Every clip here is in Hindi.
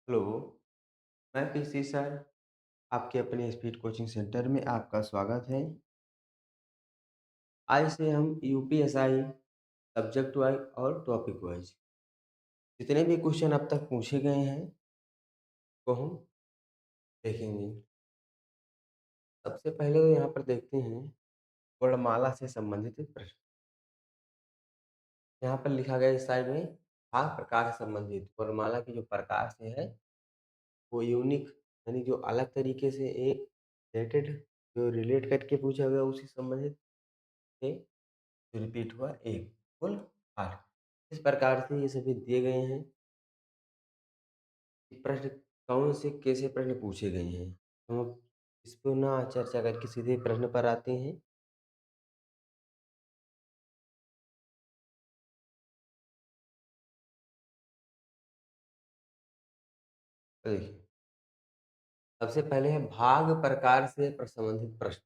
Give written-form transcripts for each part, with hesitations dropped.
हेलो, मैं कृषि सर, आपके अपने स्पीड कोचिंग सेंटर में आपका स्वागत है। आज से हम यूपीएसआई सब्जेक्ट वाइज और टॉपिक वाइज जितने भी क्वेश्चन अब तक पूछे गए हैं, वो हम देखेंगे। सबसे पहले तो यहाँ पर देखते हैं वर्णमाला से संबंधित प्रश्न। यहाँ पर लिखा गया है इस साइड में भाग प्रकार से संबंधित वर्णमाला के जो प्रकार से है, वो यूनिक यानी जो अलग तरीके से एक रिलेटेड जो रिलेट करके पूछा गया उसी संबंधित है। जो रिपीट हुआ 1 कुल 8। इस प्रकार से ये सभी दिए गए हैं कि प्रश्न कौन से कैसे प्रश्न पूछे गए हैं। हम अब इस पर ना चर्चा करके सीधे प्रश्न पर आते हैं। तो देखिए, सबसे पहले है भाग प्रकार से संबंधित प्रश्न।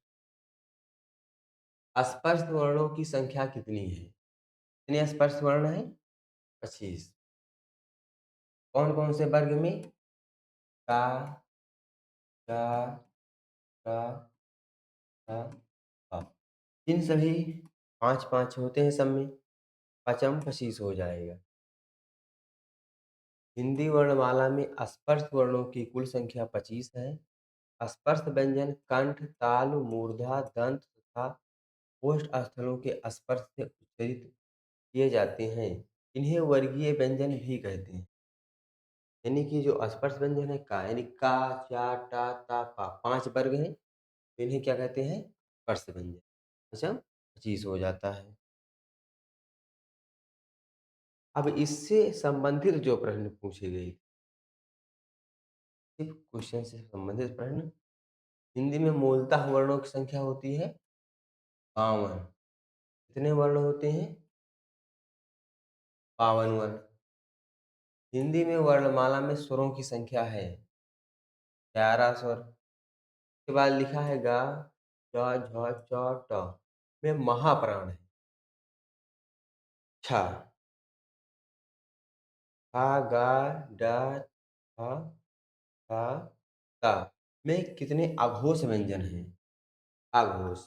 स्पष्ट वर्णों की संख्या कितनी है? कितने स्पष्ट वर्ण है? 25। कौन कौन से वर्ग में? का, का, का, का, का। इन सभी 5-5 होते हैं सब में, 5 25 हो जाएगा। हिंदी वर्णमाला में स्पष्ट वर्णों की कुल संख्या 25 है। स्पष्ट व्यंजन कंठ, ताल, मूर्धा, दंत तथा ओष्ठ स्थलों के स्पर्श से उच्चारित किए जाते हैं। इन्हें वर्गीय व्यंजन भी कहते हैं। यानी कि जो स्पर्श व्यंजन है का यानी का, चा, टा, ता, पा 5 वर्ग हैं। तो इन्हें क्या कहते हैं? स्पर्श व्यंजन। अच्छा, 25 हो जाता है। अब इससे संबंधित जो प्रश्न पूछे गए, सिर्फ क्वेश्चन से संबंधित प्रश्न। हिंदी में मूलतः वर्णों की संख्या होती है 52। कितने वर्ण होते हैं? 52 वर्ण। हिंदी में वर्णमाला में स्वरों की संख्या है 11 स्वर। के बाद लिखा है गा, च, झ, च, ट में महाप्राण है। छा, खा, गा, डा, ठ, ठ, ता में कितने अघोष व्यंजन हैं? अघोष।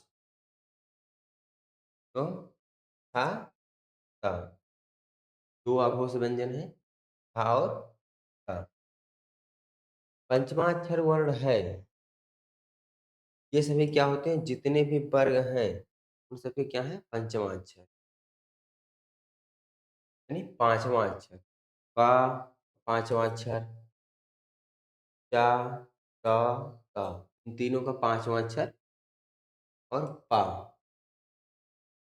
तो था, ता 2 अघोष व्यंजन हैं, था और ता। पंचमाक्षर वर्ण है, ये सभी क्या होते हैं? जितने भी वर्ग हैं, उन सबके क्या है? पंचवां अक्षर, यानी पाँचवां अक्षर। का, पाँचवां अक्षर। चा, ता, ता इन तीनों का पाँचवां अक्षर। और पा,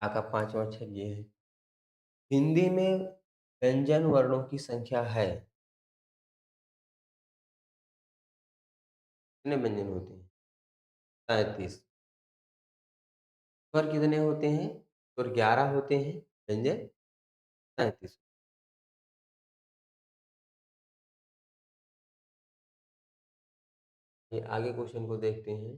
आ का पाँचवां अक्षर ये है। हिंदी में व्यंजन वर्णों की संख्या है, कितने व्यंजन होते हैं? 37। स्वर कितने होते हैं? स्वर 11 होते हैं, व्यंजन 37। ये आगे क्वेश्चन को देखते हैं।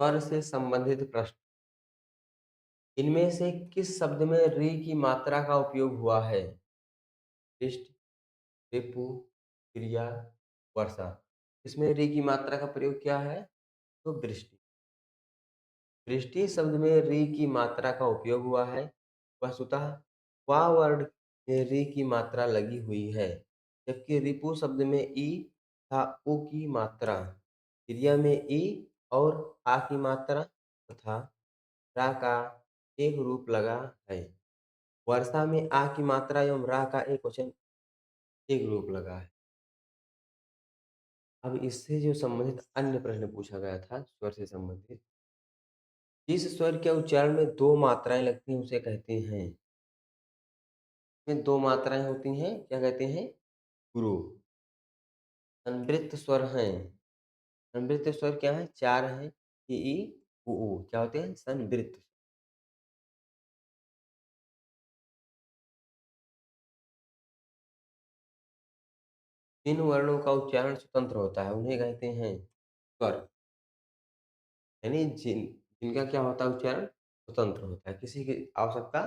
स्वर से संबंधित प्रश्न। इनमें से किस शब्द में री की मात्रा का उपयोग हुआ है? इष्ट, रिपु, क्रिया, वर्षा। इसमें री की मात्रा का प्रयोग क्या है? तो वृष्टि। वृष्टि शब्द में री की मात्रा का उपयोग हुआ है। वस्तुतः वा वर्ण में री की मात्रा लगी हुई है, जबकि रिपु शब्द में ई तथा उ की मात्रा, क्रिया में ई और आ की मात्रा तथा रा का एक रूप लगा है। वर्षा में आ की मात्रा एवं रा का एक वचन एक रूप लगा है। अब इससे जो संबंधित अन्य प्रश्न पूछा गया था स्वर से संबंधित, जिस स्वर के उच्चारण में 2 मात्राएँ लगती हैं उसे कहते हैं। इसमें 2 मात्राएँ होती हैं, क्या कहते हैं? गुरु। संवृत्त स्वर हैं। संवृत्त स्वर क्या है? 4 हैं, ई, ऊ। क्या होते हैं? संवृत्त। 3 वर्णों का उच्चारण स्वतंत्र होता है, उन्हें कहते हैं स्वर। यानी इनका क्या होता है उच्चारण? स्वतंत्र होता है, किसी की आवश्यकता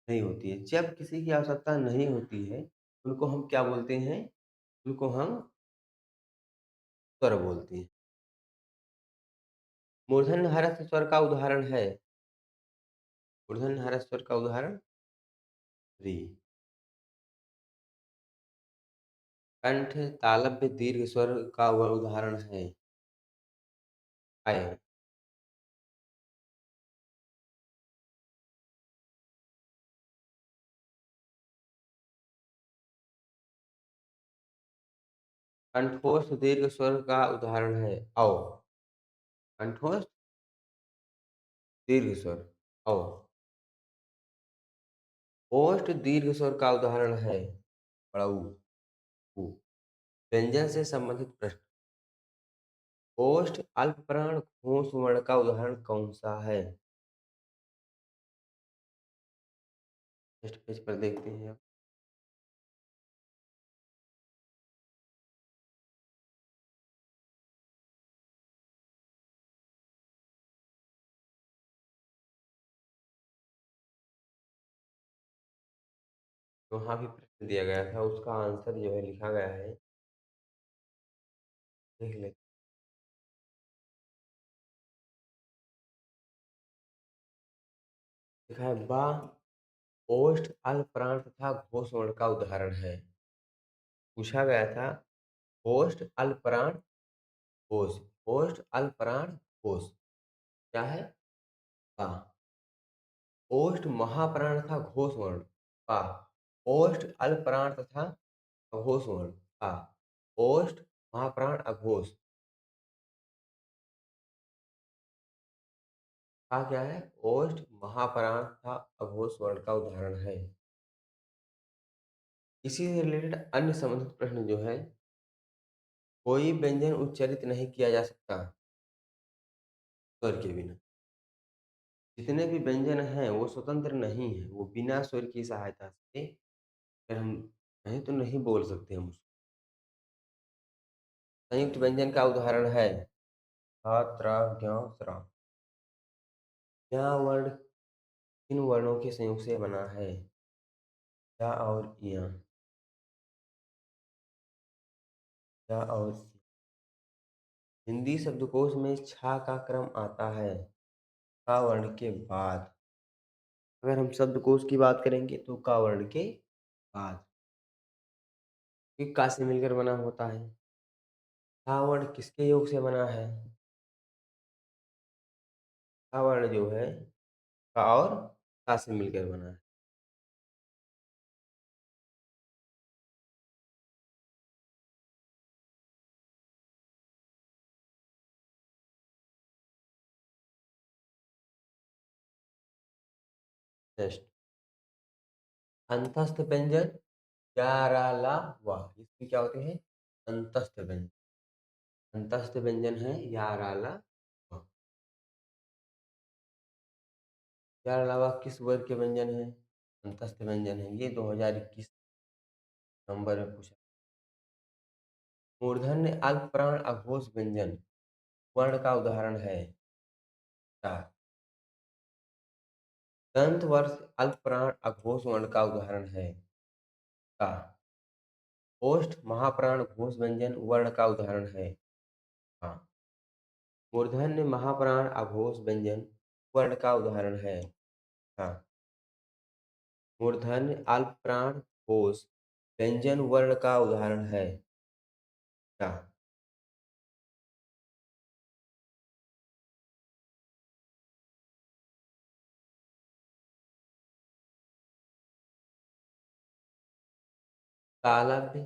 नहीं होती है। जब किसी की आवश्यकता नहीं होती है, उनको हम क्या बोलते हैं? उनको हम स्वर बोलते हैं। मूर्धन्य हरस्व स्वर का उदाहरण है। मूर्धन्य हरस्व स्वर का उदाहरण री। कंठ तालव्य दीर्घ स्वर का वह उदाहरण है अय। कंठोष्ठ दीर्घ स्वर का उदाहरण है औ। कंठोष्ठ दीर्घ स्वर औ। ओष्ठ दीर्घ स्वर का उदाहरण है बड़ा ऊ, ऊ। व्यंजन से संबंधित प्रश्न। ओष्ठ अल्पप्राण घोष वर्ण का उदाहरण कौन सा है? नेक्स्ट पेज पर देखते हैं। वहाँ भी प्रश्न दिया गया था, उसका आंसर जो है लिखा गया है, देख लेते। लिखा है बा ओष्ठ अल्पप्राण तथा घोष वर्ण का उदाहरण है। पूछा गया था ओष्ठ अल्पप्राण घोष। ओष्ठ अल्पप्राण घोष क्या है? बा। ओष्ठ महाप्राण तथा घोष वर्ण बा। ओष्ठ अल्पप्राण तथा अघोष वर्ण बा। ओष्ठ महाप्राण अघोष का क्या है? ओष्ठ महाप्राण तथा अघोष वर्ण का उदाहरण है। इसी से रिलेटेड अन्य संबंधित प्रश्न जो है, कोई व्यंजन उच्चारित नहीं किया जा सकता स्वर के बिना। जितने भी व्यंजन हैं वो स्वतंत्र नहीं है, वो बिना स्वर की सहायता से अगर हम कहें तो नहीं बोल सकते हम उसको। संयुक्त व्यंजन का उदाहरण है थ, त्र, ज्ञ, स्र। यहाँ वर्ण किन वर्णों के संयोग से बना है? या और या। या और हिंदी शब्दकोश में छा का क्रम आता है का वर्ण के बाद। अगर हम शब्दकोश की बात करेंगे तो का वर्ण के बाद। ये का से मिलकर बना होता है। का वर्ण किसके योग से बना है? का वर्ण जो है का और का से मिलकर बना है। नेक्स्ट अंतस्थ व्यंजन या रा ला वा, इसमें क्या होते हैं? अंतस्थ व्यंजन। अंतस्थ व्यंजन है या रा ला वा। या रा ला वा किस वर्ग के व्यंजन है? अंतस्थ व्यंजन है। ये 2021 नंबर में पूछा। मूर्धन्य अल्प प्राण अघोष व्यंजन वर्ण का उदाहरण है चार। दंत वर्ष अल्प प्राण अघोष वर्ण का उदाहरण है का। ओष्ठ महाप्राण घोष व्यंजन वर्ण का उदाहरण है का। मूर्धन्य महाप्राण अघोष व्यंजन वर्ण का उदाहरण है का। मूर्धन्य अल्प प्राण घोष व्यंजन वर्ण का उदाहरण है का। तालव्य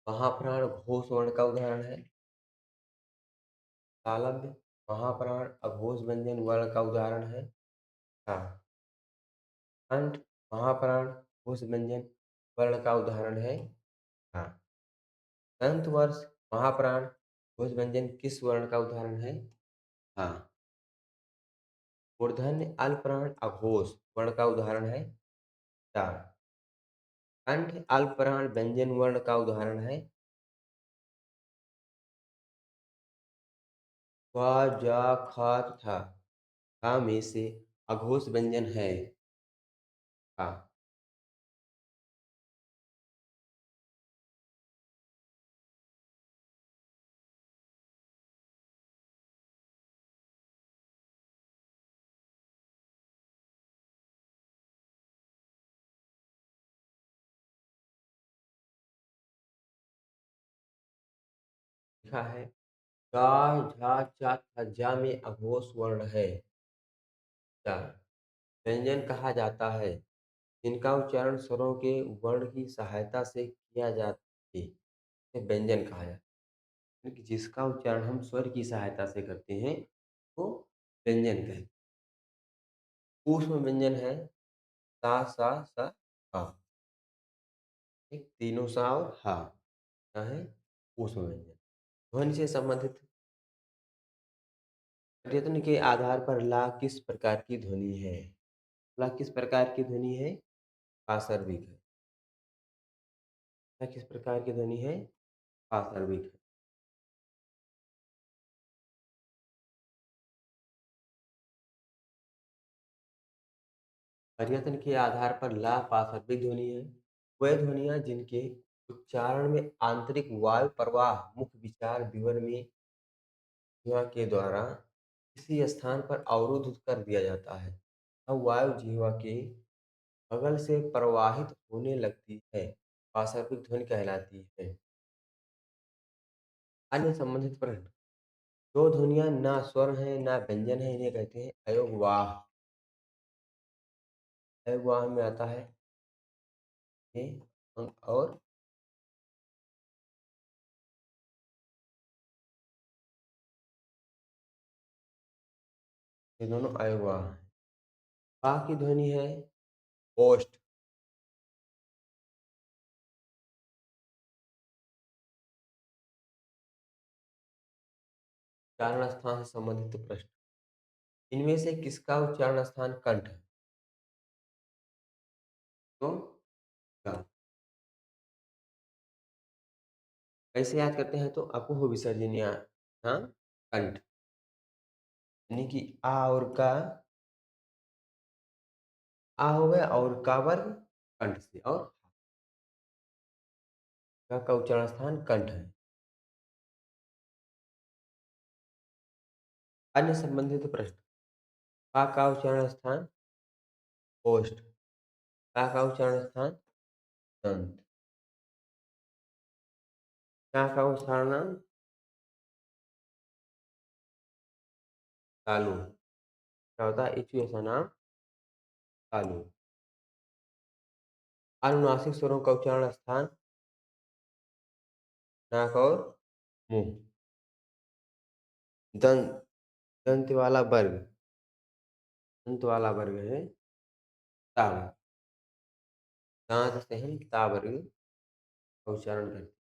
महाप्राण घोष वर्ण का उदाहरण है। तालव्य महाप्राण अघोष व्यंजन वर्ण का उदाहरण है का। कंठ महाप्राण घोष व्यंजन वर्ण का उदाहरण है का। दंत वर्ष महाप्राण घोष व्यंजन किस वर्ण का उदाहरण है? हाँ। मूर्धन्य अल्पप्राण अघोष वर्ण का उदाहरण है चार। कंठ अल्पप्राण व्यंजन वर्ण का उदाहरण है ख, ज, ख तथा हाँ में से अघोष व्यंजन है। हाँ, लिखा है का, झा, चा तथा जा में अघोष वर्ण है। चा व्यंजन कहा जाता है जिनका उच्चारण स्वरों के वर्ण की सहायता से किया जाता है, इसे व्यंजन कहा जाता है। यानी कि जिसका उच्चारण हम स्वर की सहायता से करते हैं वो व्यंजन कहते हैं। ऊष्म व्यंजन है सा, सा, सा, हा। एक तीनों सा और हा, क्या है ऊष्म व्यंजन। ध्वनि से संबंधित प्रयत्न के आधार पर ला किस प्रकार की ध्वनि है? ला किस प्रकार की ध्वनि है? पार्श्विक है। ला किस प्रकार की ध्वनि है? पार्श्विक है। प्रयत्न के आधार पर ला पार्श्विक ध्वनि है। वह ध्वनियाँ जिनके उच्चारण में आंतरिक वायु प्रवाह मुख्य विचार विवरण में जिह्वा के द्वारा किसी स्थान पर अवरुद्ध कर दिया जाता है, तब वायु जिह्वा के बगल से प्रवाहित होने लगती है, पार्श्विक ध्वनि कहलाती है। अन्य संबंधित प्रश्न। जो ध्वनियाँ ना स्वर हैं ना व्यंजन है इन्हें कहते हैं अयोगवाह। अयोगवाह में आता है ए, और ये दोनों अयोगवाह हैं। बा की ध्वनि है ओष्ठ। उच्चारण स्थान से संबंधित प्रश्न। इनमें से किसका उच्चारण स्थान कंठ है? तो का। कैसे याद करते हैं तो अपुह विसर्जनीय हाँ कंठ, यानी कि आ और का, आ हो गया और का वर्ग कंठ से, और का उच्चारण स्थान कंठ है। अन्य संबंधित प्रश्न। का उच्चारण स्थान ओष्ठ। का उच्चारण स्थान दंत। का उच्चारण तालु। क्या होता है इचु ऐसा नाम तालु। अनुनासिक स्वरों का उच्चारण स्थान नाक और मुंह। दंत, दंत वाला वर्ग, दंत वाला वर्ग है ता। दांत से हम ता वर्ग का उच्चारण करते हैं।